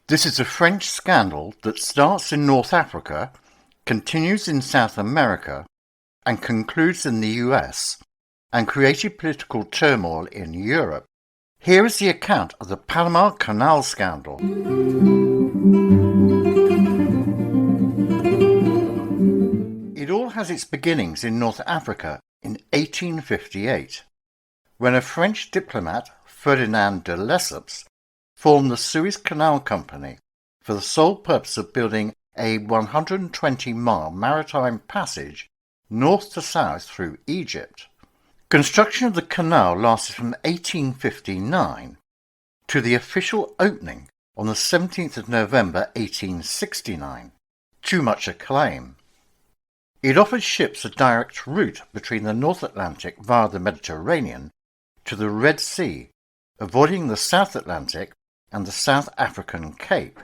This is a French scandal that starts in North Africa, continues in South America, and concludes in the US, and created political turmoil in Europe. Here is the account of the Panama Canal scandal. It all has its beginnings in North Africa in 1858, when a French diplomat, Ferdinand de Lesseps, formed the Suez Canal Company for the sole purpose of building a 120-mile maritime passage north to south through Egypt. Construction of the canal lasted from 1859 to the official opening on the 17th of November 1869, to much acclaim. It offered ships a direct route between the North Atlantic via the Mediterranean to the Red Sea, avoiding the South Atlantic and the South African Cape,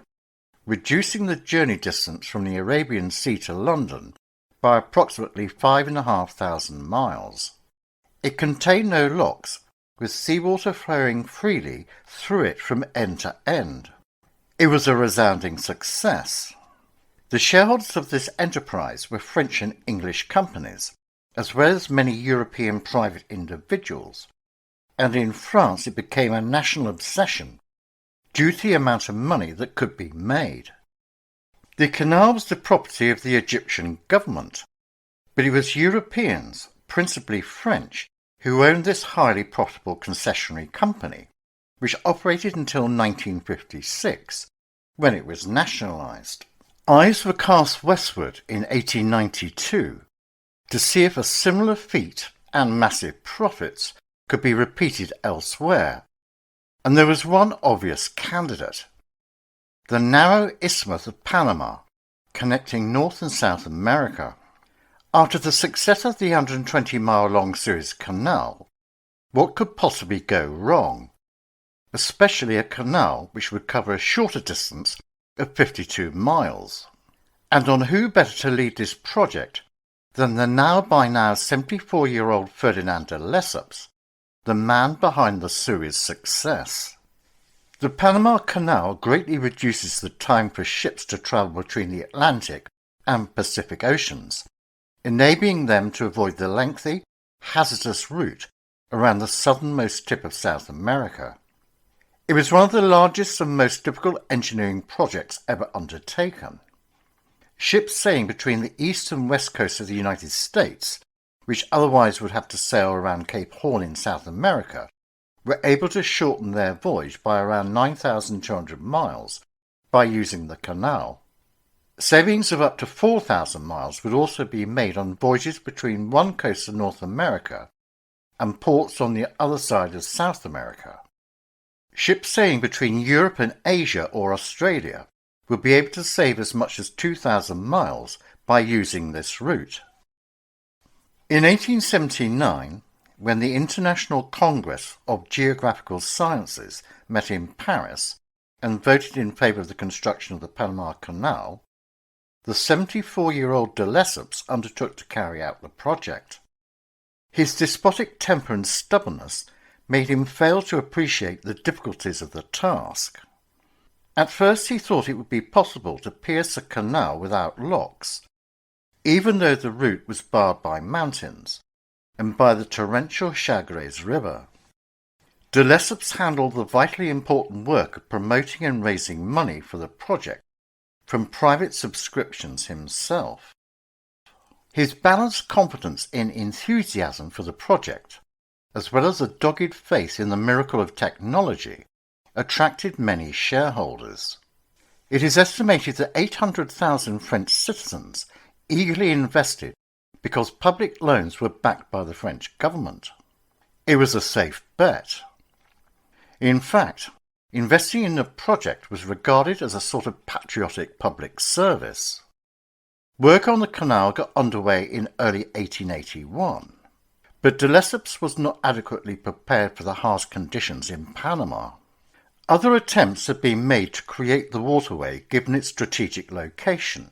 reducing the journey distance from the Arabian Sea to London by approximately 5,500 miles. It contained no locks, with seawater flowing freely through it from end to end. It was a resounding success. The shareholders of this enterprise were French and English companies, as well as many European private individuals, and in France it became a national obsession due to the amount of money that could be made. The canal was the property of the Egyptian government, but it was Europeans, principally French, who owned this highly profitable concessionary company, which operated until 1956, when it was nationalised. Eyes were cast westward in 1892 to see if a similar feat and massive profits could be repeated elsewhere, and there was one obvious candidate: the narrow Isthmus of Panama, connecting North and South America. After the success of the 120-mile-long Suez Canal, what could possibly go wrong? Especially a canal which would cover a shorter distance of 52 miles. And on who better to lead this project than the now 74-year-old Ferdinand de Lesseps, the man behind the Suez success. The Panama Canal greatly reduces the time for ships to travel between the Atlantic and Pacific Oceans, enabling them to avoid the lengthy, hazardous route around the southernmost tip of South America. It was one of the largest and most difficult engineering projects ever undertaken. Ships sailing between the east and west coasts of the United States, which otherwise would have to sail around Cape Horn in South America, were able to shorten their voyage by around 9,200 miles by using the canal. Savings of up to 4,000 miles would also be made on voyages between one coast of North America and ports on the other side of South America. Ships sailing between Europe and Asia or Australia would be able to save as much as 2,000 miles by using this route. In 1879, when the International Congress of Geographical Sciences met in Paris and voted in favour of the construction of the Panama Canal, the 74-year-old de Lesseps undertook to carry out the project. His despotic temper and stubbornness made him fail to appreciate the difficulties of the task. At first he thought it would be possible to pierce a canal without locks, even though the route was barred by mountains and by the torrential Chagres River. De Lesseps handled the vitally important work of promoting and raising money for the project from private subscriptions himself. His balanced confidence and enthusiasm for the project, as well as a dogged faith in the miracle of technology, attracted many shareholders. It is estimated that 800,000 French citizens eagerly invested because public loans were backed by the French government. It was a safe bet. In fact, investing in the project was regarded as a sort of patriotic public service. Work on the canal got underway in early 1881, but de Lesseps was not adequately prepared for the harsh conditions in Panama. Other attempts had been made to create the waterway given its strategic location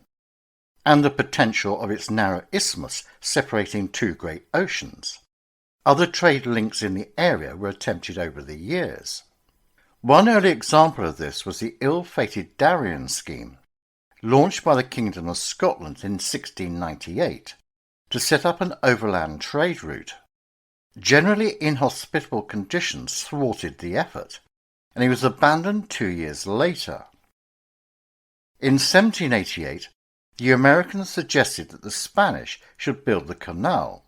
and the potential of its narrow isthmus separating two great oceans. Other trade links in the area were attempted over the years. One early example of this was the ill-fated Darien scheme, launched by the Kingdom of Scotland in 1698 to set up an overland trade route. Generally inhospitable conditions thwarted the effort, and it was abandoned 2 years later. In 1788, the Americans suggested that the Spanish should build the canal,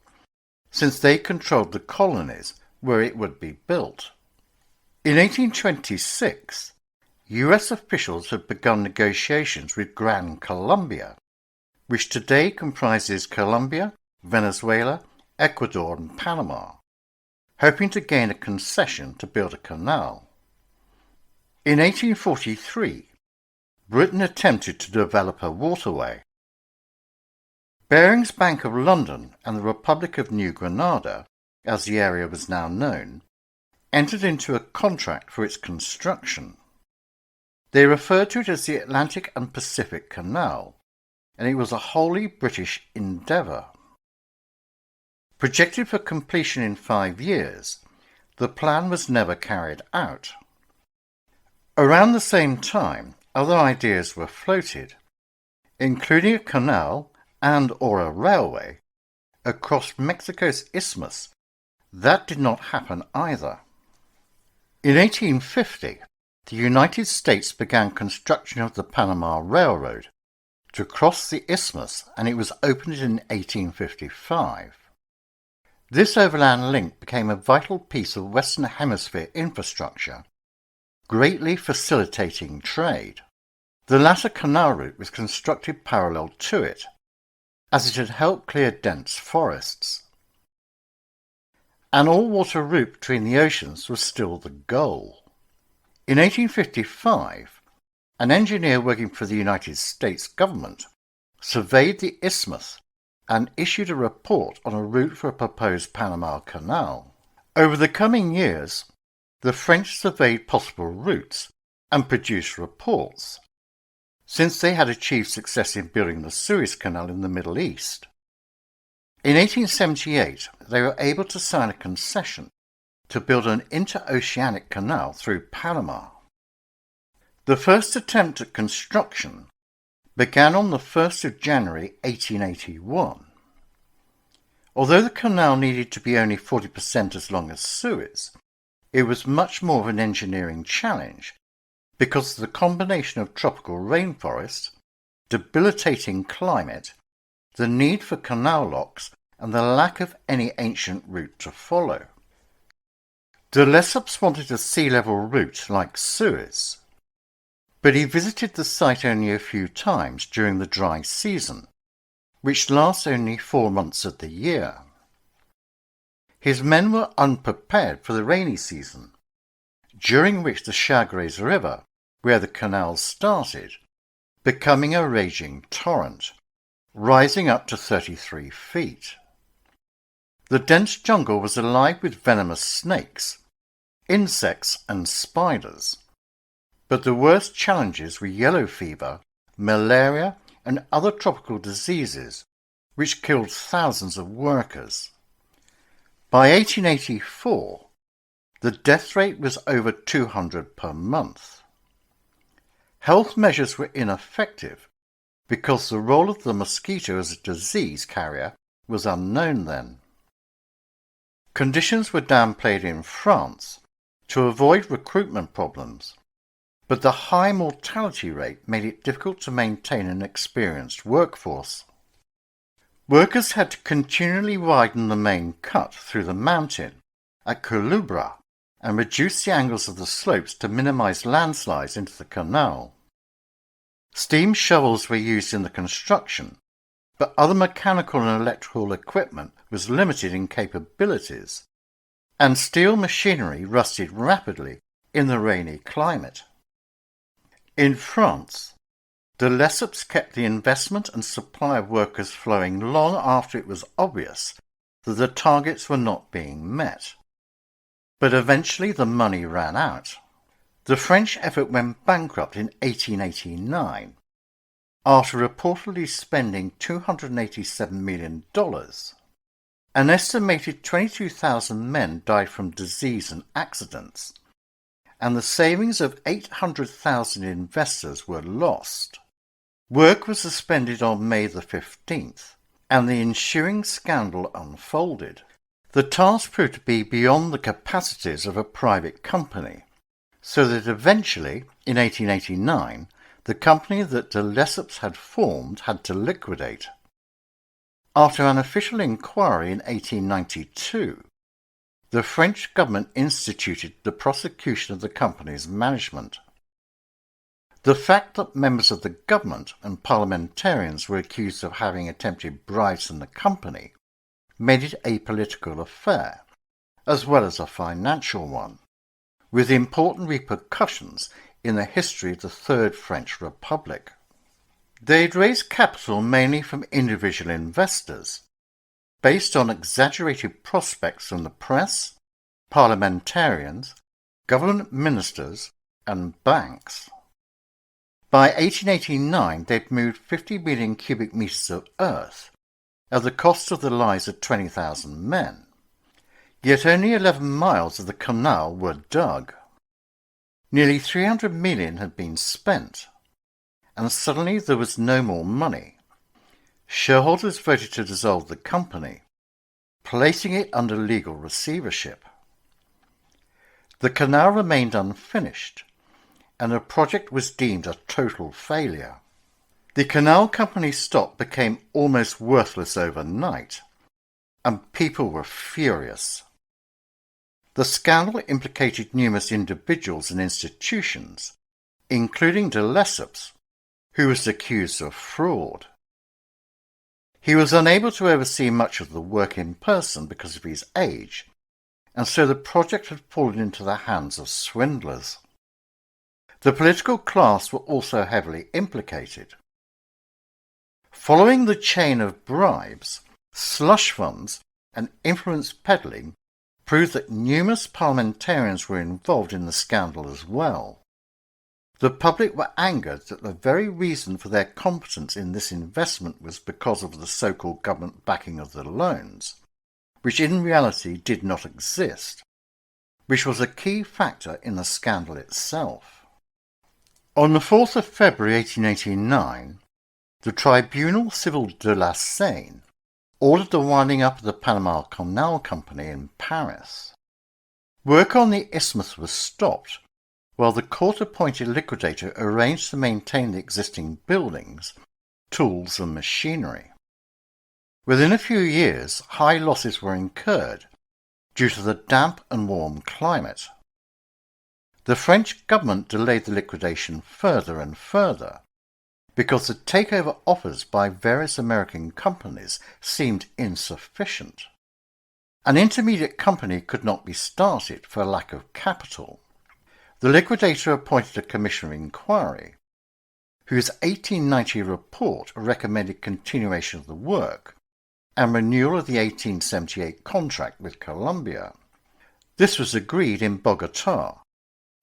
since they controlled the colonies where it would be built. In 1826, US officials had begun negotiations with Gran Colombia, which today comprises Colombia, Venezuela, Ecuador and Panama, hoping to gain a concession to build a canal. In 1843, Britain attempted to develop a waterway. Baring's Bank of London and the Republic of New Granada, as the area was now known, entered into a contract for its construction. They referred to it as the Atlantic and Pacific Canal, and it was a wholly British endeavour. Projected for completion in 5 years, the plan was never carried out. Around the same time, other ideas were floated, including a canal and/or a railway across Mexico's isthmus. That did not happen either. In 1850, the United States began construction of the Panama Railroad to cross the isthmus, and it was opened in 1855. This overland link became a vital piece of Western Hemisphere infrastructure, greatly facilitating trade. The latter canal route was constructed parallel to it, as it had helped clear dense forests. An all-water route between the oceans was still the goal. In 1855, an engineer working for the United States government surveyed the isthmus and issued a report on a route for a proposed Panama Canal. Over the coming years, the French surveyed possible routes and produced reports, since they had achieved success in building the Suez Canal in the Middle East. In 1878, they were able to sign a concession to build an interoceanic canal through Panama. The first attempt at construction began on the 1st of January 1881. Although the canal needed to be only 40% as long as Suez, it was much more of an engineering challenge because of the combination of tropical rainforest, debilitating climate, the need for canal locks, and the lack of any ancient route to follow. De Lesseps wanted a sea-level route like Suez, but he visited the site only a few times during the dry season, which lasts only 4 months of the year. His men were unprepared for the rainy season, during which the Chagres River, where the canal started, becoming a raging torrent, rising up to 33 feet. The dense jungle was alive with venomous snakes, insects and spiders, but the worst challenges were yellow fever, malaria and other tropical diseases which killed thousands of workers. By 1884, the death rate was over 200 per month. Health measures were ineffective because the role of the mosquito as a disease carrier was unknown then. Conditions were downplayed in France to avoid recruitment problems, but the high mortality rate made it difficult to maintain an experienced workforce. Workers had to continually widen the main cut through the mountain at Culebra and reduce the angles of the slopes to minimize landslides into the canal. Steam shovels were used in the construction, but other mechanical and electrical equipment was limited in capabilities, and steel machinery rusted rapidly in the rainy climate. In France, de Lesseps kept the investment and supply of workers flowing long after it was obvious that the targets were not being met. But eventually the money ran out. The French effort went bankrupt in 1889 after reportedly spending $287 million. An estimated 22,000 men died from disease and accidents, and the savings of 800,000 investors were lost. Work was suspended on May the 15th, and the ensuing scandal unfolded. The task proved to be beyond the capacities of a private company, so that eventually, in 1889, the company that de Lesseps had formed had to liquidate. After an official inquiry in 1892, the French government instituted the prosecution of the company's management. The fact that members of the government and parliamentarians were accused of having attempted bribes from the company made it a political affair, as well as a financial one, with important repercussions in the history of the Third French Republic. They'd raised capital mainly from individual investors, based on exaggerated prospects from the press, parliamentarians, government ministers, and banks. By 1889, they'd moved 50 million cubic metres of earth at the cost of the lives of 20,000 men. Yet only 11 miles of the canal were dug. Nearly 300 million had been spent, and suddenly there was no more money. Shareholders voted to dissolve the company, placing it under legal receivership. The canal remained unfinished, and the project was deemed a total failure. The canal company's stock became almost worthless overnight, and people were furious. The scandal implicated numerous individuals and institutions, including de Lesseps, who was accused of fraud. He was unable to oversee much of the work in person because of his age, and so the project had fallen into the hands of swindlers. The political class were also heavily implicated. Following the chain of bribes, slush funds, and influence peddling proved that numerous parliamentarians were involved in the scandal as well. The public were angered that the very reason for their competence in this investment was because of the so-called government backing of the loans, which in reality did not exist, which was a key factor in the scandal itself. On the 4th of February 1889, the Tribunal Civil de la Seine ordered the winding up of the Panama Canal Company in Paris. Work on the isthmus was stopped, while the court-appointed liquidator arranged to maintain the existing buildings, tools and machinery. Within a few years, high losses were incurred due to the damp and warm climate. The French government delayed the liquidation further and further, because the takeover offers by various American companies seemed insufficient. An intermediate company could not be started for lack of capital. The liquidator appointed a commission of inquiry, whose 1890 report recommended continuation of the work and renewal of the 1878 contract with Colombia. This was agreed in Bogota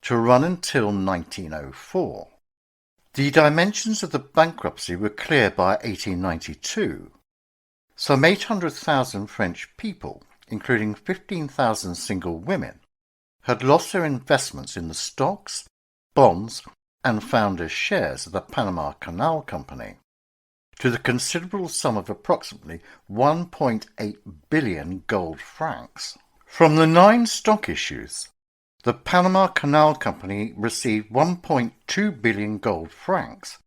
to run until 1904. The dimensions of the bankruptcy were clear by 1892. Some 800,000 French people, including 15,000 single women, had lost their investments in the stocks, bonds, and founders' shares of the Panama Canal Company, to the considerable sum of approximately 1.8 billion gold francs. From the 9 stock issues, the Panama Canal Company received 1.2 billion gold francs,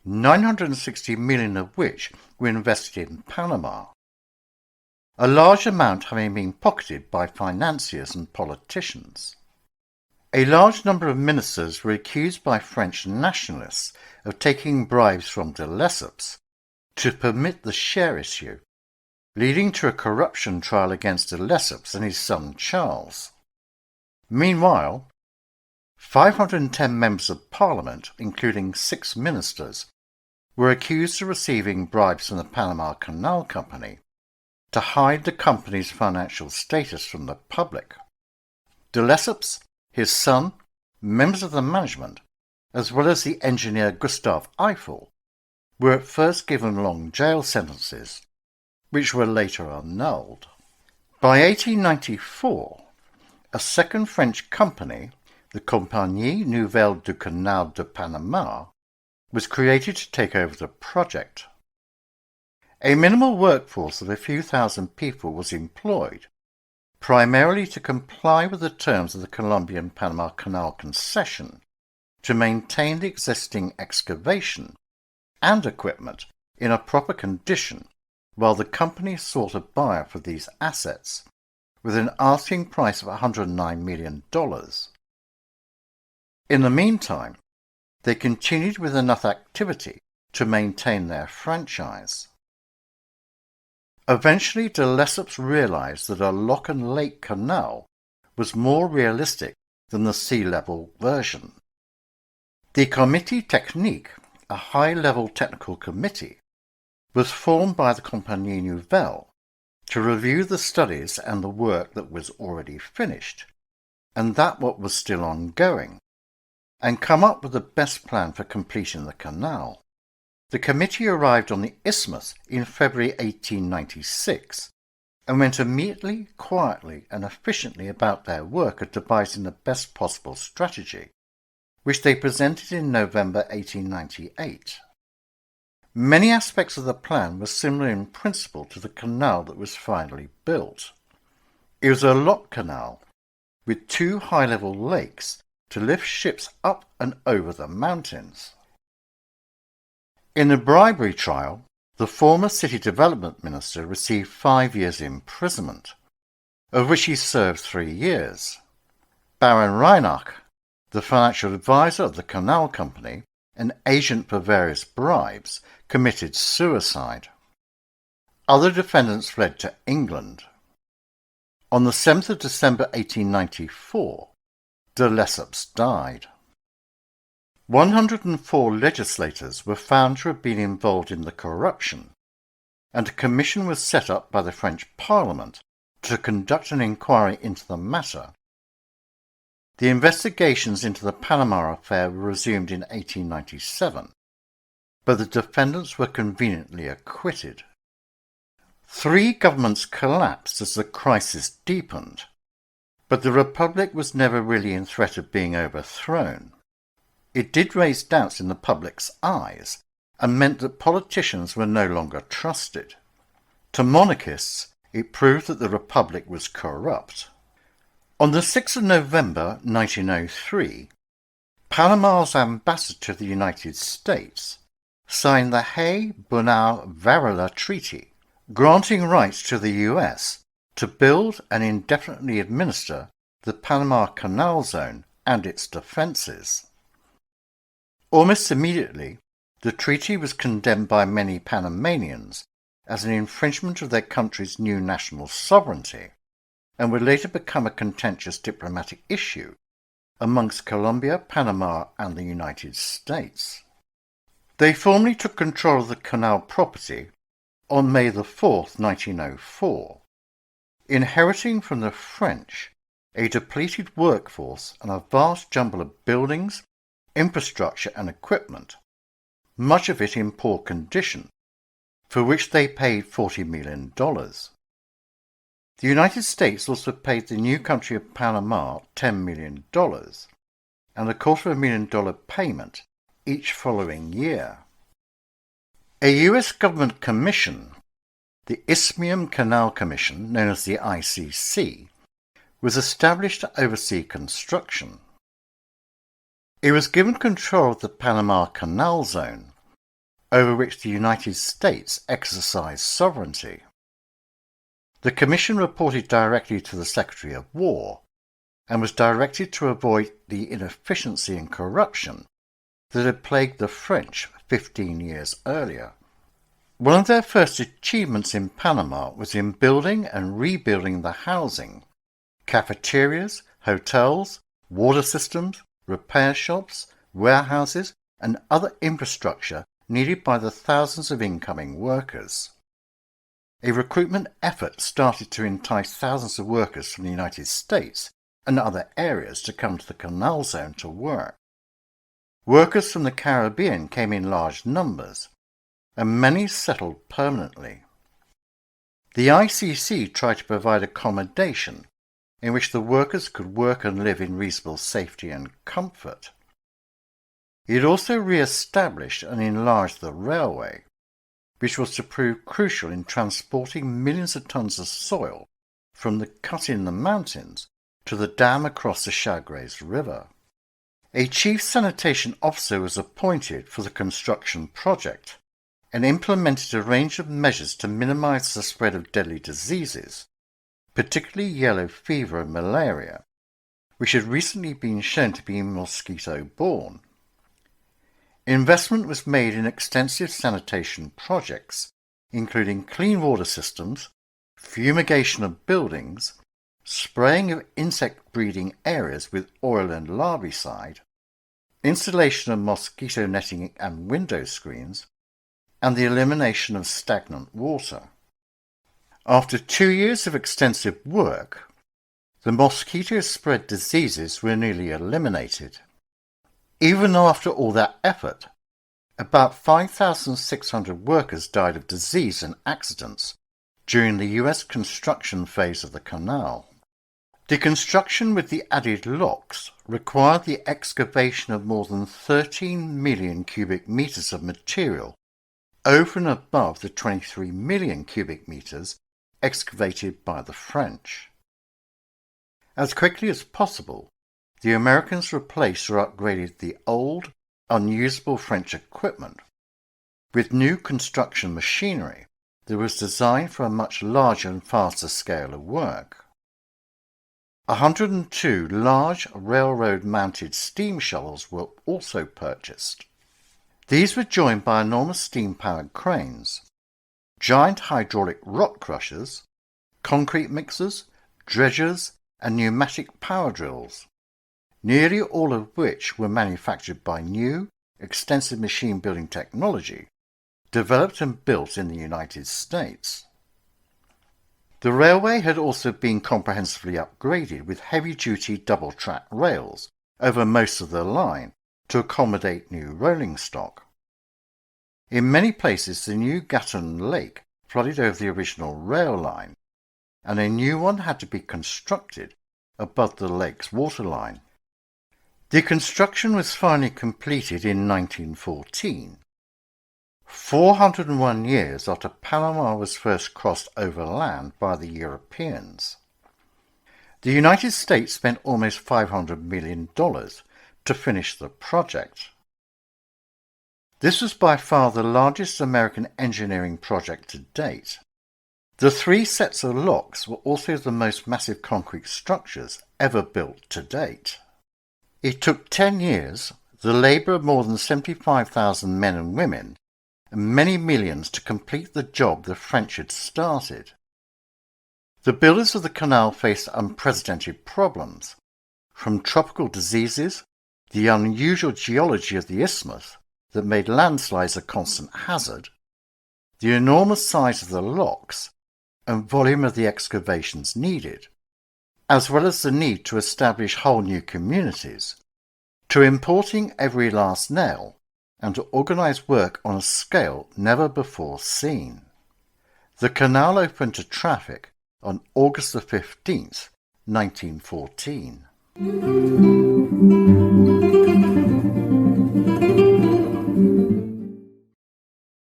960 million of which were invested in Panama, a large amount having been pocketed by financiers and politicians. A large number of ministers were accused by French nationalists of taking bribes from de Lesseps to permit the share issue, leading to a corruption trial against de Lesseps and his son Charles. Meanwhile, 510 members of Parliament, including 6 ministers, were accused of receiving bribes from the Panama Canal Company to hide the company's financial status from the public. De Lesseps, his son, members of the management, as well as the engineer Gustave Eiffel, were at first given long jail sentences, which were later annulled. By 1894, a second French company, the Compagnie Nouvelle du Canal de Panama, was created to take over the project. A minimal workforce of a few thousand people was employed, primarily to comply with the terms of the Colombian-Panama Canal concession, to maintain the existing excavation and equipment in a proper condition while the company sought a buyer for these assets, with an asking price of $109 million. In the meantime, they continued with enough activity to maintain their franchise. Eventually, de Lesseps realized that a lock and lake canal was more realistic than the sea-level version. The Comité Technique, a high-level technical committee, was formed by the Compagnie Nouvelle to review the studies and the work that was already finished, and that what was still ongoing, and come up with the best plan for completing the canal. The committee arrived on the Isthmus in February 1896 and went immediately, quietly and efficiently about their work of devising the best possible strategy, which they presented in November 1898. Many aspects of the plan were similar in principle to the canal that was finally built. It was a lock canal with two high-level lakes to lift ships up and over the mountains. In the bribery trial, the former City Development Minister received 5 years imprisonment, of which he served 3 years. Baron Reinach, the financial advisor of the Canal Company, an agent for various bribes, committed suicide. Other defendants fled to England. On the 7th of December 1894, de Lesseps died. 104 legislators were found to have been involved in the corruption, and a commission was set up by the French Parliament to conduct an inquiry into the matter. The investigations into the Panama affair were resumed in 1897, but the defendants were conveniently acquitted. 3 governments collapsed as the crisis deepened, but the Republic was never really in threat of being overthrown. It did raise doubts in the public's eyes and meant that politicians were no longer trusted. To monarchists, it proved that the Republic was corrupt. On the 6th of November 1903, Panama's ambassador to the United States signed the Hay-Bunau-Varela Treaty, granting rights to the US to build and indefinitely administer the Panama Canal Zone and its defences. Almost immediately, the treaty was condemned by many Panamanians as an infringement of their country's new national sovereignty, and would later become a contentious diplomatic issue amongst Colombia, Panama and the United States. They formally took control of the canal property on May 4, 1904, inheriting from the French a depleted workforce and a vast jumble of buildings, infrastructure and equipment, much of it in poor condition, for which they paid $40 million. The United States also paid the new country of Panama $10 million and a $250,000 payment each following year. A US government commission, the Isthmian Canal Commission, known as the ICC, was established to oversee construction. It was given control of the Panama Canal Zone, over which the United States exercised sovereignty. The Commission reported directly to the Secretary of War and was directed to avoid the inefficiency and corruption that had plagued the French 15 years earlier. One of their first achievements in Panama was in building and rebuilding the housing, cafeterias, hotels, water systems, repair shops, warehouses, and other infrastructure needed by the thousands of incoming workers. A recruitment effort started to entice thousands of workers from the United States and other areas to come to the Canal Zone to work. Workers from the Caribbean came in large numbers, and many settled permanently. The ICC tried to provide accommodation in which the workers could work and live in reasonable safety and comfort. It also re-established and enlarged the railway, which was to prove crucial in transporting millions of tons of soil from the cut in the mountains to the dam across the Chagres River. A chief sanitation officer was appointed for the construction project and implemented a range of measures to minimize the spread of deadly diseases, particularly yellow fever and malaria, which had recently been shown to be mosquito-borne. Investment was made in extensive sanitation projects, including clean water systems, fumigation of buildings, spraying of insect breeding areas with oil and larvicide, installation of mosquito netting and window screens, and the elimination of stagnant water. After 2 years of extensive work, the mosquito-spread diseases were nearly eliminated. Even after all that effort, about 5,600 workers died of disease and accidents during the US construction phase of the canal. The construction with the added locks required the excavation of more than 13 million cubic meters of material, over and above the 23 million cubic meters excavated by the French. As quickly as possible, the Americans replaced or upgraded the old, unusable French equipment with new construction machinery that was designed for a much larger and faster scale of work. 102 large railroad-mounted steam shovels were also purchased. These were joined by enormous steam-powered cranes, giant hydraulic rock crushers, concrete mixers, dredgers, and pneumatic power drills, nearly all of which were manufactured by new, extensive machine-building technology developed and built in the United States. The railway had also been comprehensively upgraded with heavy-duty double-track rails over most of the line to accommodate new rolling stock. In many places, the new Gatun Lake flooded over the original rail line, and a new one had to be constructed above the lake's waterline. The construction was finally completed in 1914, 401 years after Panama was first crossed overland by the Europeans. The United States spent almost $500 million to finish the project. This was by far the largest American engineering project to date. The 3 sets of locks were also the most massive concrete structures ever built to date. It took 10 years, the labour of more than 75,000 men and women, and many millions to complete the job the French had started. The builders of the canal faced unprecedented problems, from tropical diseases, the unusual geology of the isthmus that made landslides a constant hazard, the enormous size of the locks and volume of the excavations needed, as well as the need to establish whole new communities, to importing every last nail, and to organise work on a scale never before seen. The canal opened to traffic on August the 15th, 1914.